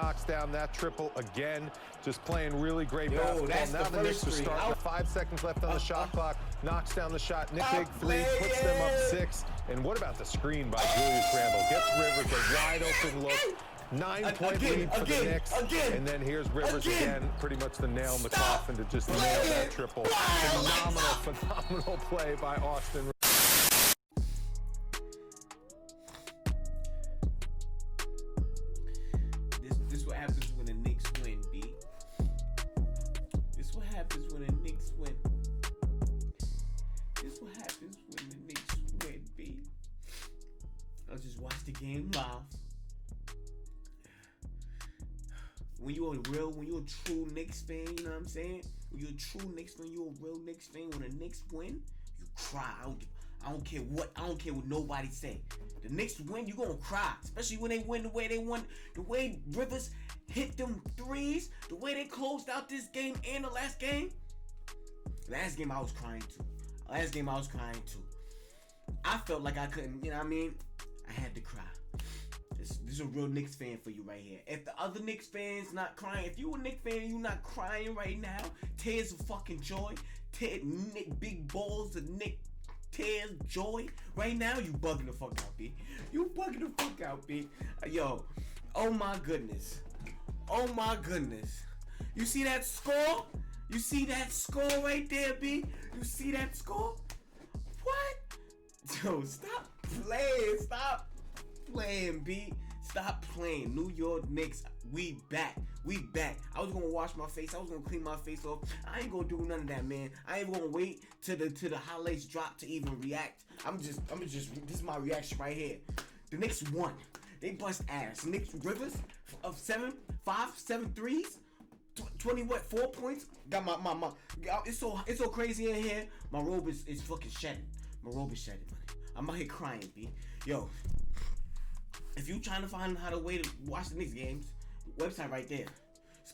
Knocks down that triple again, just playing really great basketball. Now the Knicks are starting with 5 seconds left on the shot clock. Knocks down the shot. Knick big three, puts them up 6. And what about the screen by Julius Randle? Gets Rivers a wide open look. 9-point lead for the Knicks. And then here's Rivers again, pretty much the nail in the coffin to just nail that triple. Phenomenal play by Austin. This what happens when the Knicks win, B. This what happens when the Knicks win. This what happens when the Knicks win, B. I'll just watch the game live. When you're a true Knicks fan, you know what I'm saying? When you're a true Knicks fan, you're a real Knicks fan. When the Knicks win, you cry. I don't care what nobody say. The Knicks win, you gonna cry. Especially when they win the way they won, the way Rivers hit them threes, the way they closed out this game and the last game. Last game I was crying too. I felt like I couldn't, you know what I mean? I had to cry. This is a real Knicks fan for you right here. If the other Knicks fans not crying, if you a Knicks fan and you not crying right now, tears of fucking joy, Nick big balls of Nick tears joy right now, you bugging the fuck out, B. You bugging the fuck out, B. Yo, oh my goodness. You see that score? You see that score right there, B? You see that score? What? Yo, stop playing, B. Stop playing. New York Knicks, we back. I was gonna wash my face. I was gonna clean my face off. I ain't gonna do none of that, man. I ain't gonna wait till the highlights drop to even react. I'm just. This is my reaction right here. The Knicks won. They bust ass. Knicks Rivers of 7 threes. 4 points. Got my. It's so crazy in here. My robe is fucking shedding. My robe is shedding, man. I'm out here crying, B. Yo. If you trying to find how to way to watch the Knicks games, website right there.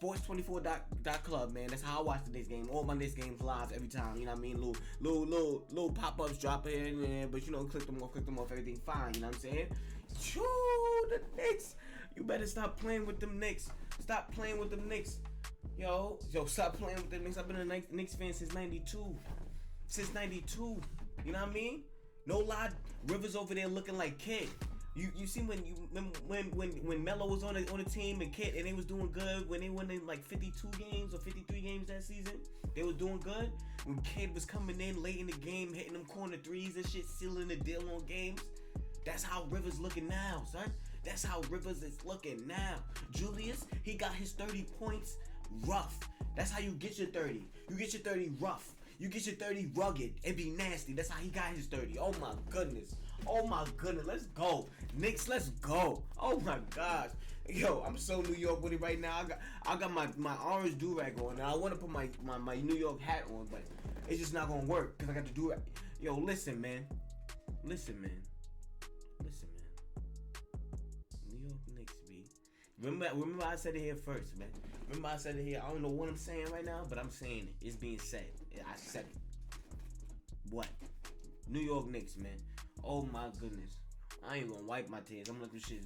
Sports24.club, man. That's how I watch the Knicks game. All my Knicks games live every time. You know what I mean? Little pop-ups drop here and there, but you know, click them off, everything fine. You know what I'm saying? Choo, the Knicks. You better stop playing with them Knicks. Stop playing with them Knicks. Yo, stop playing with them Knicks. I've been a Knicks fan since 92. You know what I mean? No lie, Rivers over there looking like Kid. You see when Melo was on the team and Kid and they was doing good when they won in like 52 games or 53 games that season, they was doing good. When Kid was coming in late in the game, hitting them corner threes and shit, sealing the deal on games. That's how Rivers looking now, son. That's how Rivers is looking now. Julius, he got his 30 points rough. That's how you get your 30. You get your 30 rough. You get your 30 rugged and be nasty. That's how he got his 30. Oh my goodness. Let's go. Knicks, let's go. Oh my gosh. Yo, I'm so New York with it right now. I got my orange do-rag on. Now I want to put my New York hat on, but it's just not gonna work because I got to do it. Yo, listen, man. New York Knicks, B. Remember I said it here first, man. I don't know what I'm saying right now, but I'm saying it. It's being said. I said it. What? New York Knicks, man. Oh my goodness. I ain't gonna wipe my tears. I'm gonna let this shit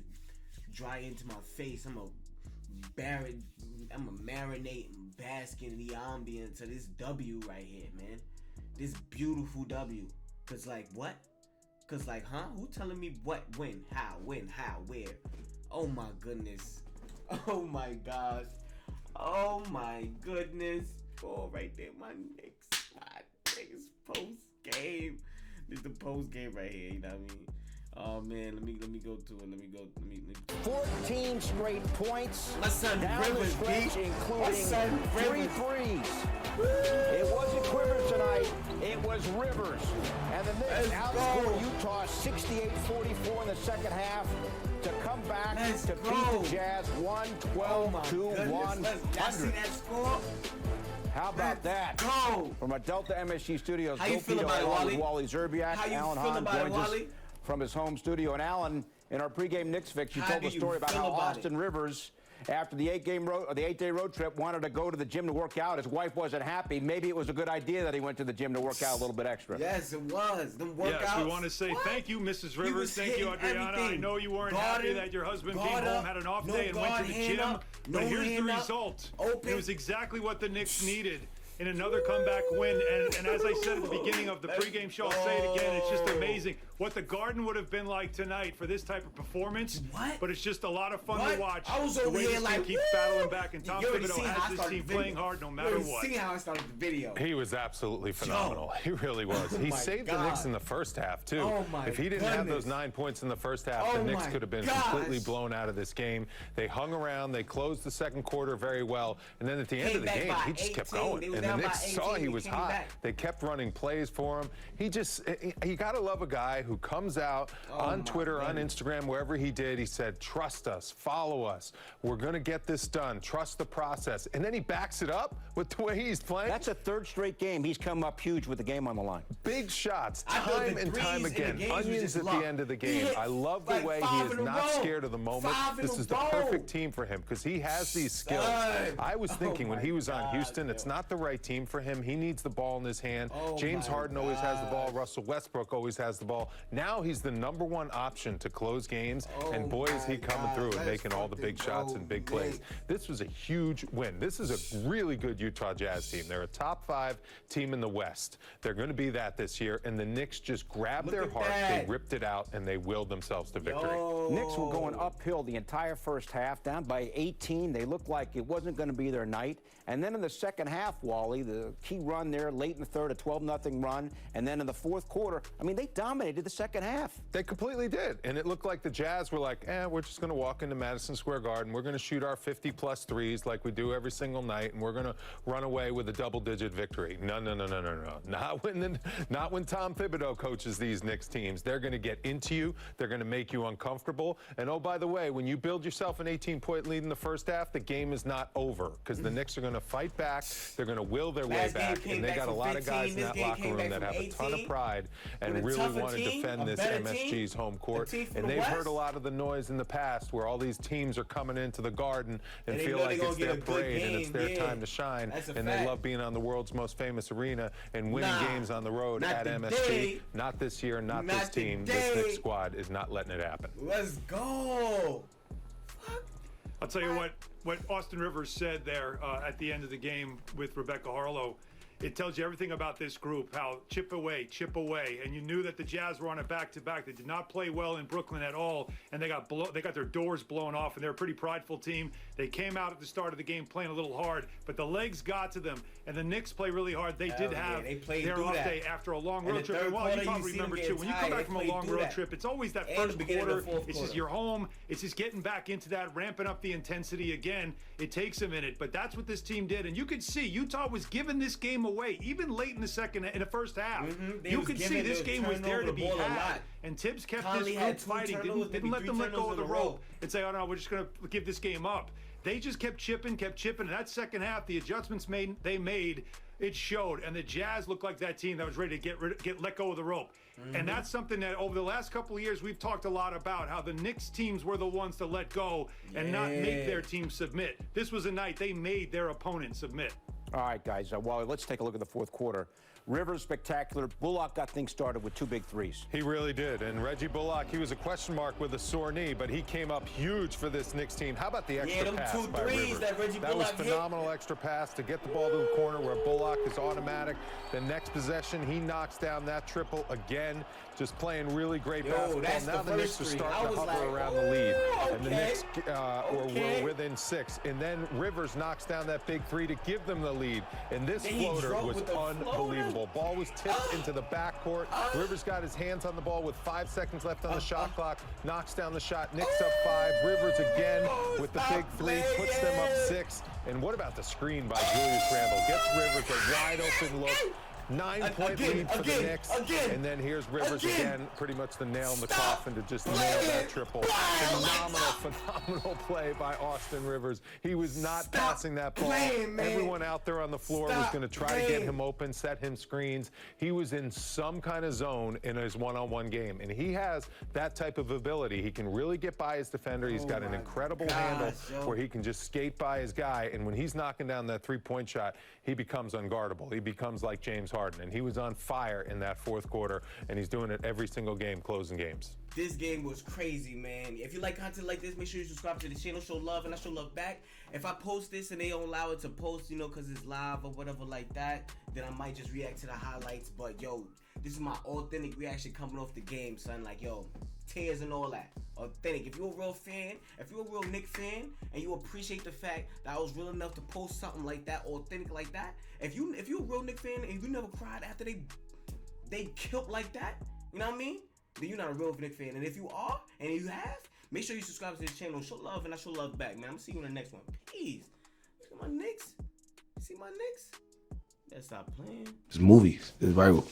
dry into my face. I'm gonna marinate and bask in the ambience of this W right here, man. This beautiful W. Cause like what? Cause like, huh? Who telling me what, when, how, where? Oh my goodness. Oh my gosh. Oh my goodness. Oh, right there, my Knicks. My Knicks post game. This is the post game right here. You know what I mean? Oh man, let me go to it. Let me go. 14 straight points. My son down Rivers, the stretch, including 3 threes. It wasn't Quiver tonight. It was Rivers. And the Knicks outscored Utah 68-44 in the second half to come back to beat the Jazz 112 to 100. Y'all see that score? How about that? Go! From our Delta MSG studios, how you feel about it, Wally? Wally Zerbiak. How you Alan feel Hahn about it, joins us Wally? from his home studio. And Alan, in our pregame Knicks fix, you told the story about how Austin Rivers after the 8-day road trip, wanted to go to the gym to work out. His wife wasn't happy. Maybe it was a good idea that he went to the gym to work out a little bit extra. Yes, it was. Them workouts. Yes, we want to say thank you, Mrs. Rivers. Thank you, Adriana. Everything. I know you weren't happy that your husband came home, had an off day, and went to the gym. But here's the result. It was exactly what the Knicks needed in another comeback win. And as I said at the beginning of the pregame show, I'll say it again, it's just amazing what the Garden would have been like tonight for this type of performance. But it's just a lot of fun to watch. I was over here like, keep battling back, and Tom Thibodeau has this team playing hard no matter what. See how I started the video. He was absolutely phenomenal. He really was. He saved the Knicks in the first half, too. If he didn't have those 9 points in the first half, the Knicks could have been completely blown out of this game. They hung around. They closed the second quarter very well. And then at the end of the game, he just kept going. And the Knicks saw he was hot. They kept running plays for him. You got to love a guy who comes out on Twitter, on Instagram, wherever he did. He said, trust us, follow us. We're going to get this done. Trust the process. And then he backs it up with the way he's playing. That's a third straight game. He's come up huge with the game on the line. Big shots, time and time again. Onions at the end of the game. I love the way he is not scared of the moment. This is the perfect team for him because he has these skills. I was thinking when he was on Houston, it's not the right team for him. He needs the ball in his hand. James Harden always has the ball. Russell Westbrook always has the ball. Now he's the #1 option to close games, and boy, is he coming through and making all the big shots and big plays. This was a huge win. This is a really good Utah Jazz team. They're a top 5 team in the West. They're going to be that this year, and the Knicks just grabbed their heart, they ripped it out, and they willed themselves to victory. Knicks were going uphill the entire first half, down by 18. They looked like it wasn't going to be their night. And then in the second half, Wally, the key run there, late in the third, a 12-0 run. And then in the fourth quarter, I mean, they dominated the second half. They completely did. And it looked like the Jazz were like, we're just going to walk into Madison Square Garden. We're going to shoot our 50-plus threes like we do every single night, and we're going to run away with a double-digit victory. No. Not when Tom Thibodeau coaches these Knicks teams. They're going to get into you. They're going to make you uncomfortable. And, oh, by the way, when you build yourself an 18-point lead in the first half, the game is not over because the Knicks are going to fight back. They're going to will their way back. And they got a lot of guys in that locker room that have a ton of pride and really want to defend this MSG's home court. And they've heard a lot of the noise in the past where all these teams are coming into the Garden and feel like it's their parade and it's their time to shine. And they love being on the world's most famous arena and winning games on the road at MSG. Not this year, not this team. This Knicks squad is not letting it happen. Let's go. I'll tell you what Austin Rivers said there at the end of the game with Rebecca Harlow. It tells you everything about this group, how chip away, and you knew that the Jazz were on a back-to-back. They did not play well in Brooklyn at all, and they got their doors blown off, and they're a pretty prideful team. They came out at the start of the game playing a little hard, but the legs got to them, and the Knicks play really hard. They did have their off day after a long road trip. And well, you probably remember too, when you come back from a long road trip, it's always that first quarter. It's just you're home. It's just getting back into that, ramping up the intensity again. It takes a minute, but that's what this team did, and you could see Utah was giving this game away, even late in the first half. You could see this game was there to be had, and Tibbs kept this group fighting, didn't let them let go of the rope and say, oh no, we're just going to give this game up. They just kept chipping, and that second half, the adjustments they made, it showed, and the Jazz looked like that team that was ready to let go of the rope. And that's something that over the last couple of years we've talked a lot about, how the Knicks teams were the ones to let go and not make their team submit. This was a night they made their opponent submit. All right, guys, Wally, let's take a look at the fourth quarter. Rivers spectacular. Bullock got things started with 2 big threes. He really did. And Reggie Bullock, he was a question mark with a sore knee, but he came up huge for this Knicks team. How about the extra pass by Rivers? That was phenomenal extra pass to get the ball to the corner where Bullock is automatic. The next possession, he knocks down that triple again. Just playing really great basketball. Now the Knicks are starting to hover around the lead. And the Knicks were within 6. And then Rivers knocks down that big 3 to give them the lead. And this floater was unbelievable. Ball was tipped into the backcourt. Rivers got his hands on the ball with 5 seconds left on the shot clock. Knocks down the shot. Knicks up 5. Rivers again with the big 3. Puts them up 6. And what about the screen by Julius Randle? Gets Rivers a wide open look. 9-point lead for the Knicks. And then here's Rivers again, pretty much the nail in the coffin to just nail that triple. Phenomenal play by Austin Rivers. He was not passing that ball. Everyone out there on the floor was going to try to get him open, set him screens. He was in some kind of zone in his one-on-one game, and he has that type of ability. He can really get by his defender. He's got an incredible handle where he can just skate by his guy, and when he's knocking down that three-point shot, he becomes unguardable. He becomes like James Harden, and he was on fire in that fourth quarter, and he's doing it every single game, closing games. This game was crazy, man. If you like content like this, make sure you subscribe to the channel, show love, and I show love back. If I post this and they don't allow it to post, you know, because it's live or whatever like that, then I might just react to the highlights. But, yo, this is my authentic reaction coming off the game, son. Like, yo, tears and all that. Authentic. If you're a real fan, if you're a real Knicks fan, and you appreciate the fact that I was real enough to post something like that, authentic like that, if you're a real Knicks fan and you never cried after they killed like that, you know what I mean? Then you're not a real Knicks fan. And if you are, and you have, make sure you subscribe to this channel. Show love, and I show love back, man. I'm gonna see you in the next one. Peace. Look at my Knicks. See my Knicks? Let's stop playing. It's movies. It's viral.